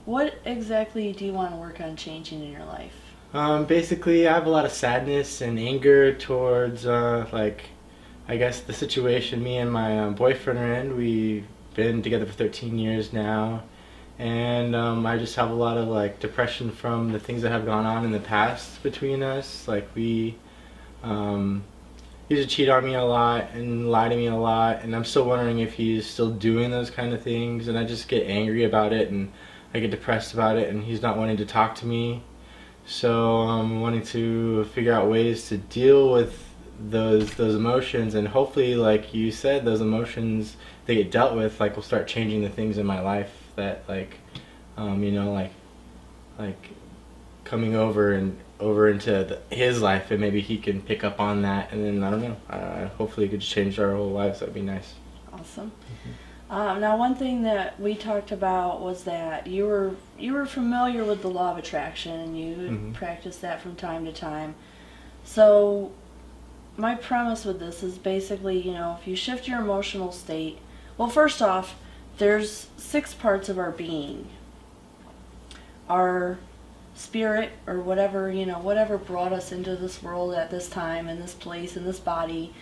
what exactly do you want to work on changing in your life? Basically, I have a lot of sadness and anger towards, I guess the situation me and my boyfriend are in. We've been together for 13 years now, and I just have a lot of like depression from the things that have gone on in the past between us. Like he used to cheat on me a lot and lie to me a lot, and I'm still wondering if he's still doing those kind of things, and I just get angry about it, and I get depressed about it, and he's not wanting to talk to me. So I'm wanting to figure out ways to deal with those emotions, and hopefully, like you said, those emotions, they get dealt with, like will start changing the things in my life that like coming over into his life, and maybe he can pick up on that, and then I don't know, hopefully it could change our whole lives. That'd be nice. Awesome. Now, one thing that we talked about was that you were familiar with the law of attraction, and you practiced that from time to time. So my premise with this is basically, if you shift your emotional state, well, first off, there's 6 parts of our being. Our spirit, or whatever brought us into this world at this time, in this place, in this body,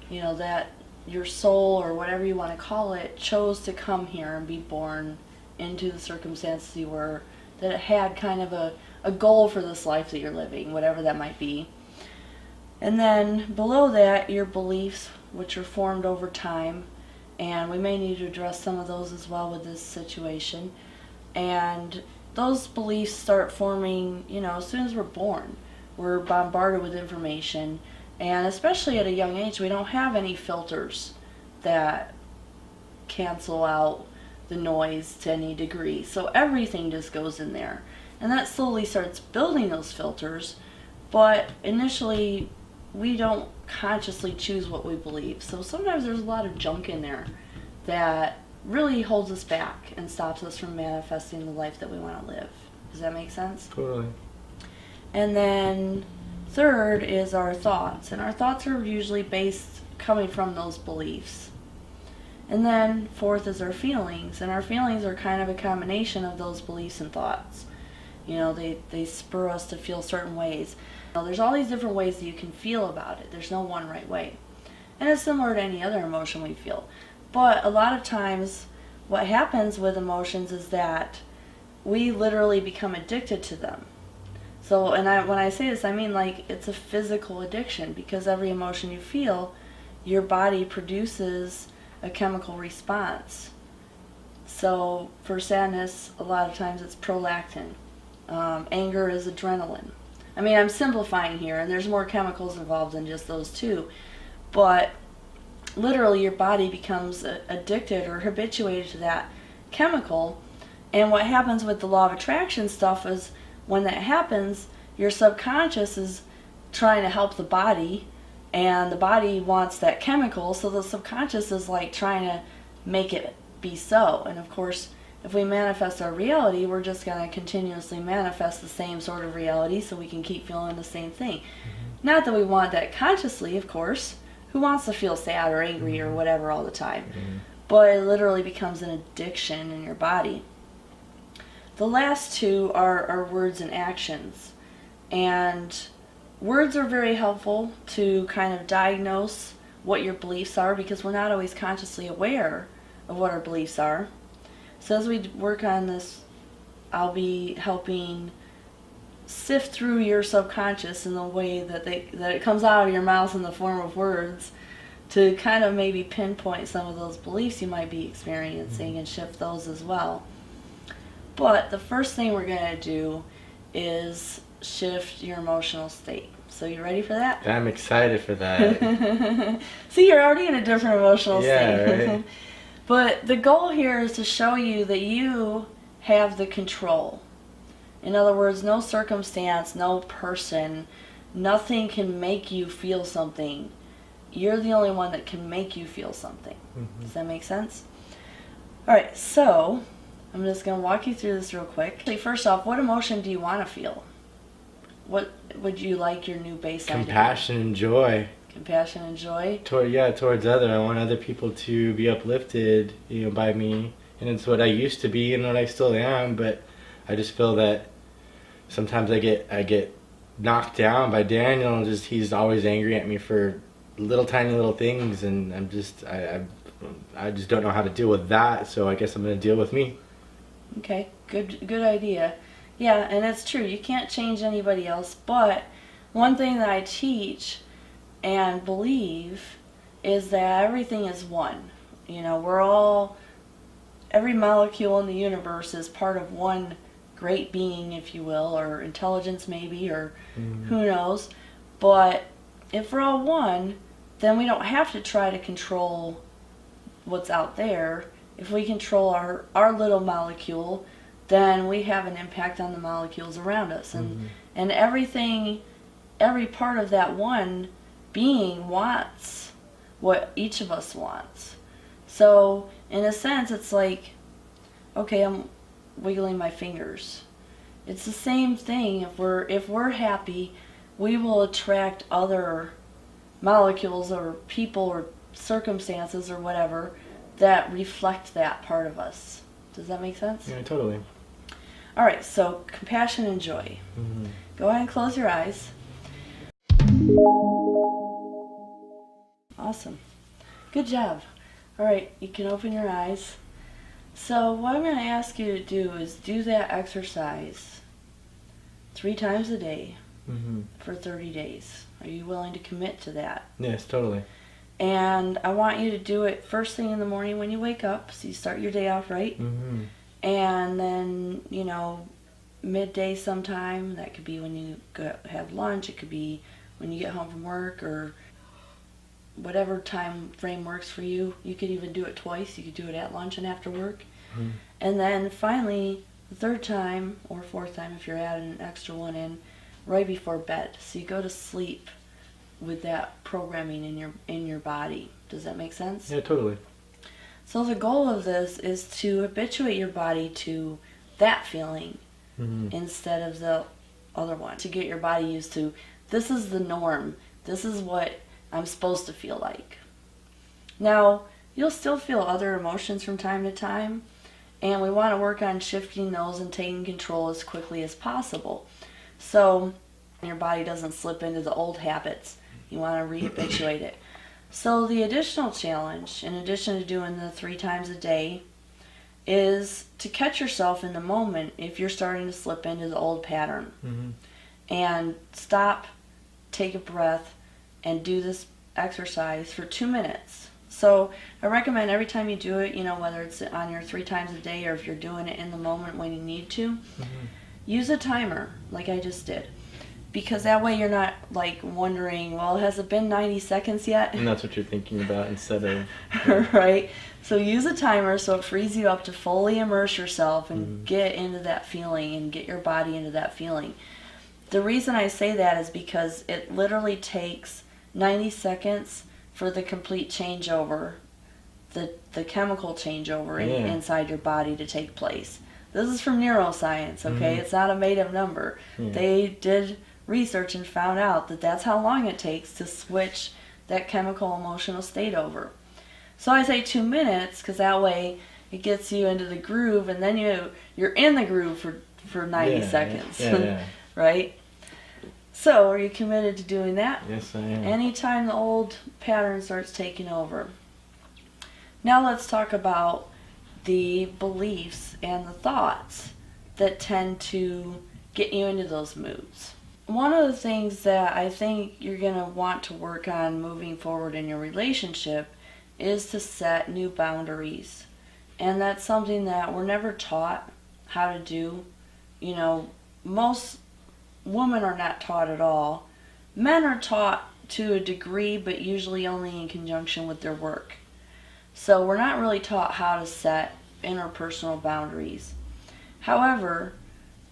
that your soul, or whatever you want to call it, chose to come here and be born into the circumstances you were, that it had kind of a goal for this life that you're living, whatever that might be. And then below that, your beliefs, which are formed over time, and we may need to address some of those as well with this situation. And those beliefs start forming, as soon as we're born. We're bombarded with information, and especially at a young age, we don't have any filters that cancel out the noise to any degree. So everything just goes in there. And that slowly starts building those filters, but initially we don't consciously choose what we believe. So sometimes there's a lot of junk in there that really holds us back and stops us from manifesting the life that we want to live. Does that make sense? Totally. And then third is our thoughts, and our thoughts are usually coming from those beliefs. And then fourth is our feelings, and our feelings are kind of a combination of those beliefs and thoughts. They spur us to feel certain ways. Now, there's all these different ways that you can feel about it. There's no one right way. And it's similar to any other emotion we feel. But a lot of times what happens with emotions is that we literally become addicted to them. So, when I say this, I mean like it's a physical addiction, because every emotion you feel, your body produces a chemical response. So for sadness, a lot of times it's prolactin. Anger is adrenaline. I mean, I'm simplifying here, and there's more chemicals involved than just those two. But literally your body becomes addicted or habituated to that chemical. And what happens with the law of attraction stuff is, when that happens, your subconscious is trying to help the body, and the body wants that chemical, so the subconscious is like trying to make it be so. And of course, if we manifest our reality, we're just going to continuously manifest the same sort of reality, so we can keep feeling the same thing. Not that we want that consciously, of course. Who wants to feel sad or angry or whatever all the time? But it literally becomes an addiction in your body. The last two are words and actions. And words are very helpful to kind of diagnose what your beliefs are, because we're not always consciously aware of what our beliefs are. So as we work on this, I'll be helping sift through your subconscious in the way that it comes out of your mouth in the form of words, to kind of maybe pinpoint some of those beliefs you might be experiencing and shift those as well. But the first thing we're going to do is shift your emotional state. So you ready for that? I'm excited for that. See, you're already in a different emotional state. Yeah, right. But the goal here is to show you that you have the control. In other words, no circumstance, no person, nothing can make you feel something. You're the only one that can make you feel something. Does that make sense? Alright, so I'm just going to walk you through this real quick. First off, what emotion do you want to feel? What would you like your new baseline to be? Compassion and joy. Compassion and joy? Towards other. I want other people to be uplifted, by me. And it's what I used to be and what I still am, but I just feel that sometimes I get knocked down by Daniel, and he's always angry at me for tiny little things, and I just don't know how to deal with that. So I guess I'm gonna deal with me. Okay, good idea. Yeah, and it's true. You can't change anybody else, but one thing that I teach and believe is that everything is one. Every molecule in the universe is part of one great being, if you will, or intelligence maybe, or who knows. But if we're all one, then we don't have to try to control what's out there. If we control our little molecule, then we have an impact on the molecules around us. And every part of that one being wants what each of us wants. So in a sense, it's like, okay, I'm wiggling my fingers. It's the same thing. If we're happy, we will attract other molecules or people or circumstances or whatever that reflect that part of us. Does that make sense? Yeah, totally. All right, so compassion and joy. Go ahead and close your eyes. Awesome. Good job. All right, you can open your eyes. So what I'm going to ask you to do is do that exercise 3 times a day for 30 days. Are you willing to commit to that? Yes, totally. And I want you to do it first thing in the morning when you wake up, so you start your day off right. And then, midday sometime. That could be when you go have lunch. It could be when you get home from work, or whatever time frame works for you. You could even do it twice. You could do it at lunch and after work. And then finally, the 3rd time or 4th time, if you're adding an extra one in, right before bed. So you go to sleep with that programming in your body. Does that make sense? Yeah, totally. So the goal of this is to habituate your body to that feeling instead of the other one. To get your body used to, this is the norm. This is what I'm supposed to feel like. Now, you'll still feel other emotions from time to time, and we want to work on shifting those and taking control as quickly as possible. So your body doesn't slip into the old habits. You want to re-habituate it. So the additional challenge, in addition to doing the 3 times a day, is to catch yourself in the moment if you're starting to slip into the old pattern. And stop, take a breath, and do this exercise for 2 minutes. So I recommend every time you do it, whether it's on your 3 times a day or if you're doing it in the moment when you need to, use a timer like I just did. Because that way you're not like wondering, well, has it been 90 seconds yet? And that's what you're thinking about instead of... Right? So use a timer so it frees you up to fully immerse yourself and get into that feeling and get your body into that feeling. The reason I say that is because it literally takes 90 seconds for the complete changeover, the chemical changeover inside your body to take place. This is from neuroscience, okay? It's not a made-up number. They did research and found out that that's how long it takes to switch that chemical emotional state over. So I say 2 minutes because that way it gets you into the groove, and then you're in the groove for 90 seconds. Right? So are you committed to doing that? Yes, I am. Anytime the old pattern starts taking over. Now let's talk about the beliefs and the thoughts that tend to get you into those moods. One of the things that I think you're going to want to work on moving forward in your relationship is to set new boundaries. And that's something that we're never taught how to do. Most women are not taught at all. Men are taught to a degree, but usually only in conjunction with their work. So we're not really taught how to set interpersonal boundaries. However,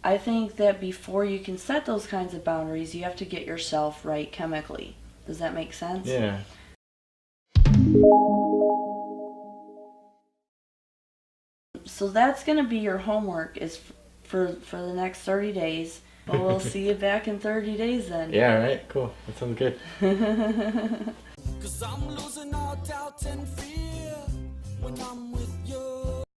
I think that before you can set those kinds of boundaries, you have to get yourself right chemically. Does that make sense? Yeah. So that's going to be your homework is for the next 30 days. But we'll see you back in 30 days then. Yeah, right. Cool. That sounds good. 'Cause I'm losing all doubt and fear.